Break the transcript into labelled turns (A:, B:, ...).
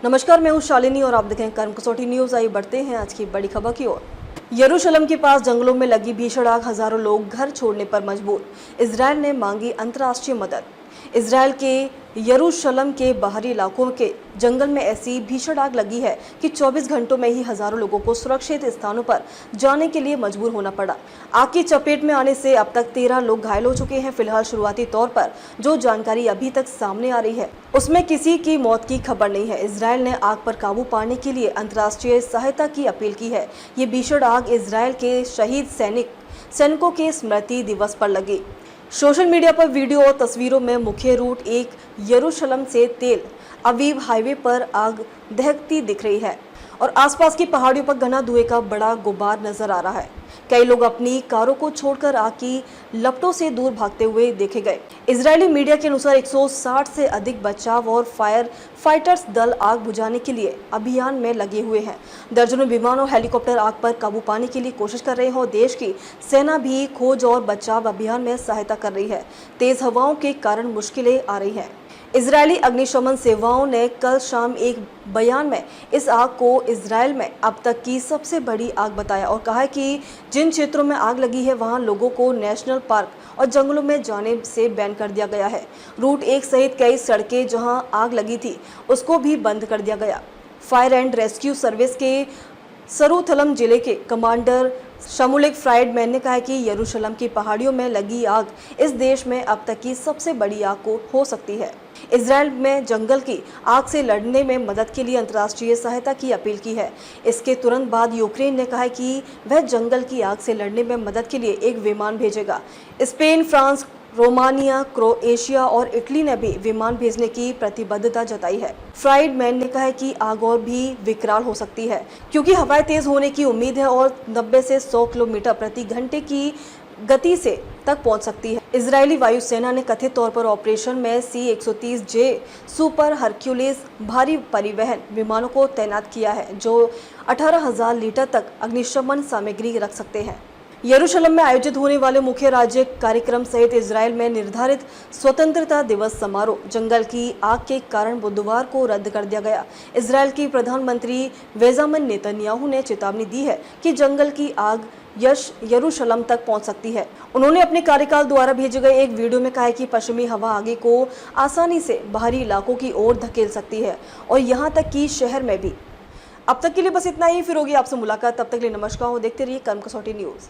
A: नमस्कार, मैं हूं शालिनी और आप देखें कर्म कसौटी न्यूज। आइए बढ़ते हैं आज की बड़ी खबर की ओर। यरूशलेम के पास जंगलों में लगी भीषण आग, हजारों लोग घर छोड़ने पर मजबूर। इजरायल ने मांगी अंतर्राष्ट्रीय मदद। इजरायल के यरूशलेम के बाहरी इलाकों के जंगल में ऐसी भीषण आग लगी है कि 24 घंटों में ही हजारों लोगों को सुरक्षित स्थानों पर जाने के लिए मजबूर होना पड़ा। आग की चपेट में आने से अब तक 13 लोग घायल हो चुके हैं। फिलहाल शुरुआती तौर पर जो जानकारी अभी तक सामने आ रही है उसमें किसी की मौत की खबर नहीं है। इजरायल ने आग पर काबू पाने के लिए अंतर्राष्ट्रीय सहायता की अपील की है। ये भीषण आग इजरायल के शहीद सैनिकों के स्मृति दिवस पर लगी। सोशल मीडिया पर वीडियो और तस्वीरों में मुख्य रूट एक यरूशलेम से तेल अवीव हाईवे पर आग दहकती दिख रही है और आसपास की पहाड़ियों पर घना धुएं का बड़ा गुबार नजर आ रहा है। कई लोग अपनी कारों को छोड़कर आग की लपटों से दूर भागते हुए देखे गए। इजरायली मीडिया के अनुसार 160 से अधिक बचाव और फायर फाइटर्स दल आग बुझाने के लिए अभियान में लगे हुए हैं। दर्जनों विमान और हेलीकॉप्टर आग पर काबू पाने के लिए कोशिश कर रहे हैं और देश की सेना भी खोज और बचाव अभियान में सहायता कर रही है। तेज हवाओं के कारण मुश्किलें आ रही हैं। इजरायली अग्निशमन सेवाओं ने कल शाम एक बयान में इस आग को इजरायल में अब तक की सबसे बड़ी आग बताया और कहा कि जिन क्षेत्रों में आग लगी है वहां लोगों को नेशनल पार्क और जंगलों में जाने से बैन कर दिया गया है। रूट 1 सहित कई सड़कें जहां आग लगी थी उसको भी बंद कर दिया गया। फायर एंड रेस्क्यू सर्विस के सरूथलम जिले के कमांडर शमुलिक फ्राइडमैन ने कहा कि यरूशलेम की पहाड़ियों में लगी आग इस देश में अब तक की सबसे बड़ी आग हो सकती है। इजरायल में जंगल की आग से लड़ने में मदद के लिए अंतर्राष्ट्रीय सहायता की अपील की है। इसके तुरंत बाद यूक्रेन ने कहा है कि वह जंगल की आग से लड़ने में मदद के लिए एक विमान भेजेगा। स्पेन, फ्रांस, रोमानिया, क्रोएशिया और इटली ने भी विमान भेजने की प्रतिबद्धता जताई है। फ्राइडमैन ने कहा है कि आग और भी विकराल हो सकती है क्योंकि हवाएं तेज होने की उम्मीद है और 90 से 100 किलोमीटर प्रति घंटे की गति से तक पहुंच सकती है। इजरायली वायुसेना ने कथित तौर पर ऑपरेशन में C-130J सुपर हरक्यूलिस भारी परिवहन विमानों को तैनात किया है जो 18,000 लीटर तक अग्निशमन सामग्री रख सकते हैं। यरूशलेम में आयोजित होने वाले मुख्य राज्य कार्यक्रम सहित इजरायल में निर्धारित स्वतंत्रता दिवस समारोह जंगल की आग के कारण बुधवार को रद्द कर दिया गया। इजरायल की प्रधानमंत्री बेंजामिन नेतन्याहू ने चेतावनी दी है कि जंगल की आग यरूशलेम तक पहुंच सकती है। उन्होंने अपने कार्यकाल द्वारा भेजे गए एक वीडियो में कहा है कि पश्चिमी हवा आगे को आसानी से बाहरी इलाकों की ओर धकेल सकती है और यहां तक कि शहर में भी। अब तक के लिए बस इतना ही। फिर होगी आपसे मुलाकात, तब तक के लिए नमस्कार। देखते रहिए कर्म कसौटी न्यूज।